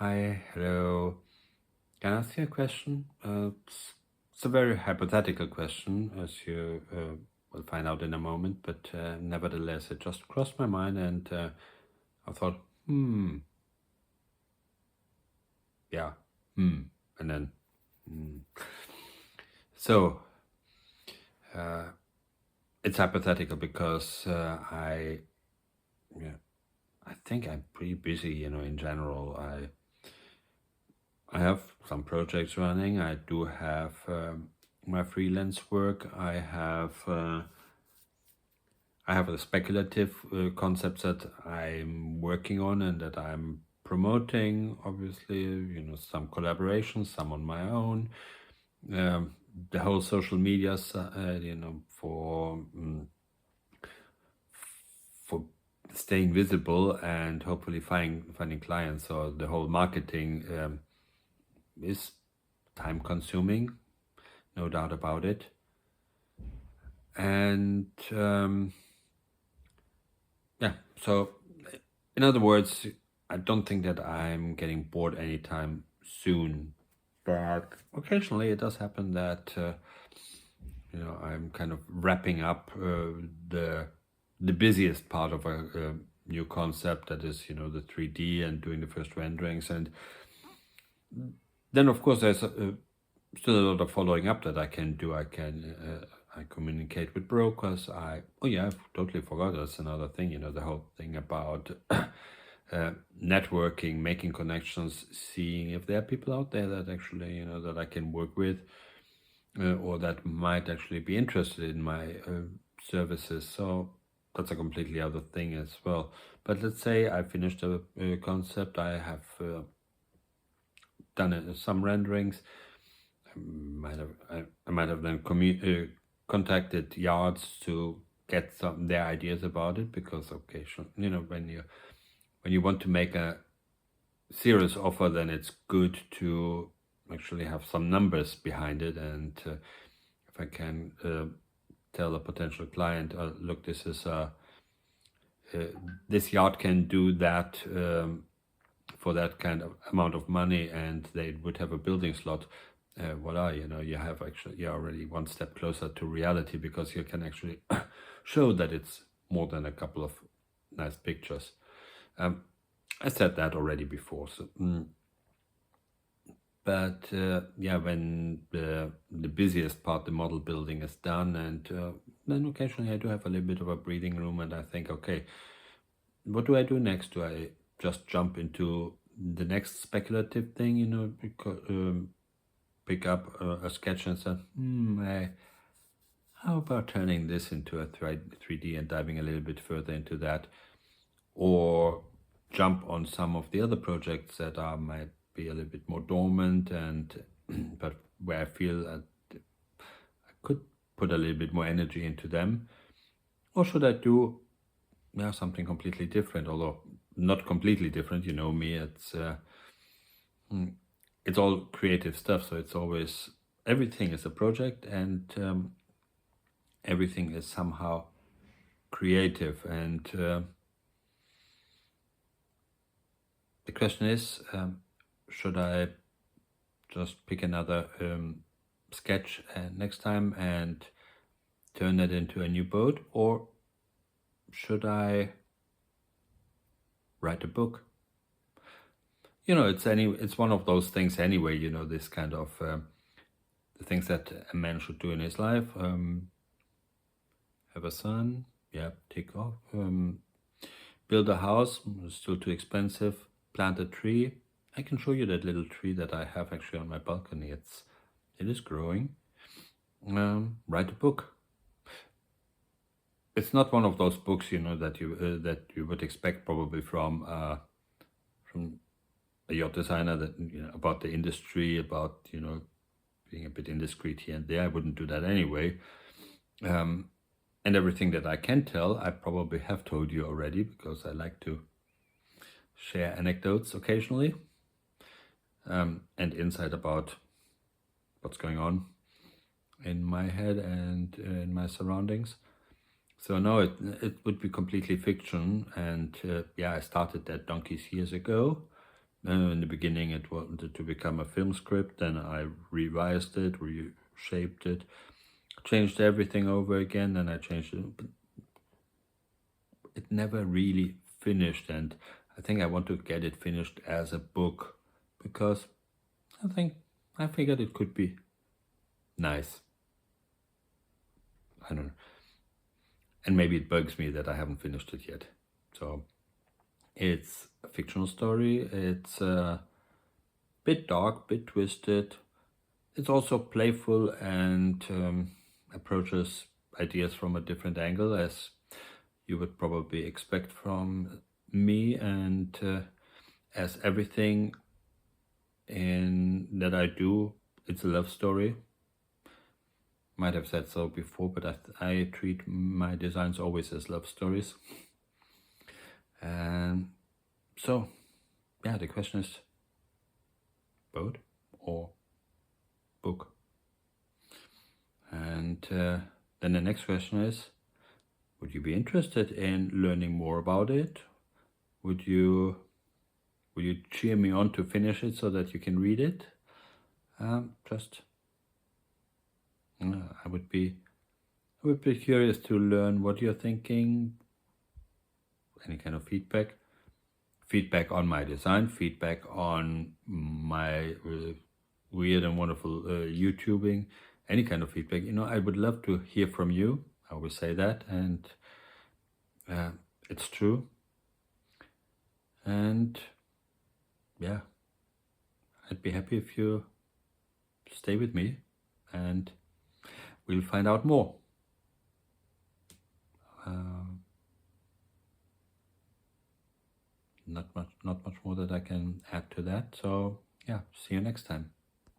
Hi, hello. Can I ask you a question? It's a very hypothetical question, as you will find out in a moment, but nevertheless, it just crossed my mind and I thought, yeah, and then, so it's hypothetical because yeah, I think I'm pretty busy, in general. I have some projects running. I do have my freelance work. I have a speculative concepts that I'm working on and that I'm promoting. Obviously, some collaborations, some on my own. The whole social media, for staying visible and hopefully finding clients. So the whole marketing is time consuming, no doubt about it. And yeah, so in other words, I don't think that I'm getting bored anytime soon, but occasionally it does happen that I'm kind of wrapping up the busiest part of a new concept, that is the 3D and doing the first renderings, and then of course there's still a lot of following up that I can do. I communicate with brokers. I've totally forgot, that's another thing, the whole thing about networking, making connections, seeing if there are people out there that actually, that I can work with, or that might actually be interested in my services. So that's a completely other thing as well. But let's say I finished a concept. I have done some renderings. I might have then contacted yards to get their ideas about it, because occasionally, when you want to make a serious offer, then it's good to actually have some numbers behind it. And if I can tell a potential client, look, this yard can do that for that kind of amount of money, and they would have a building slot. Voila, you're already one step closer to reality, because you can actually show that it's more than a couple of nice pictures. I said that already before. So, but when the busiest part, the model building, is done, and then occasionally I do have a little bit of a breathing room, and I think, okay, what do I do next? Do I just jump into the next speculative thing, pick up a sketch and say, how about turning this into a 3D and diving a little bit further into that? Or jump on some of the other projects that might be a little bit more dormant, and but where I feel I could put a little bit more energy into them? Or should I do something completely different? Although not completely different, me, it's all creative stuff, so it's always, everything is a project, and everything is somehow creative. And the question is, should I just pick another sketch next time and turn that into a new boat, or should I write a book? It's one of those things anyway, this kind of the things that a man should do in his life. Have a son, take off. Build a house, still too expensive. Plant a tree. I can show you that little tree that I have actually on my balcony. It is growing. Write a book. It's not one of those books, that you would expect probably from a yacht designer, that about the industry, about being a bit indiscreet here and there. I wouldn't do that anyway. And everything that I can tell, I probably have told you already, because I like to share anecdotes occasionally, and insight about what's going on in my head and in my surroundings. So no, it would be completely fiction. And I started that donkeys years ago, In the beginning, it wanted to become a film script. Then I revised it, reshaped it, changed everything over again. Then I changed it. But it never really finished. And I think I want to get it finished as a book because I figured it could be nice. I don't know. And maybe it bugs me that I haven't finished it yet. So it's a fictional story. It's a bit dark, bit twisted. It's also playful and approaches ideas from a different angle, as you would probably expect from me. And as everything that I do, it's a love story. Might have said so before, but I treat my designs always as love stories. And so, yeah, the question is boat or book. And then the next question is, would you be interested in learning more about it? Would you cheer me on to finish it so that you can read it? I would be curious to learn what you're thinking. Any kind of feedback on my design, feedback on my weird and wonderful YouTubing, any kind of feedback. I would love to hear from you. I always say that, and it's true. And yeah, I'd be happy if you stay with me, and we'll find out more. Not much more that I can add to that. So yeah, see you next time.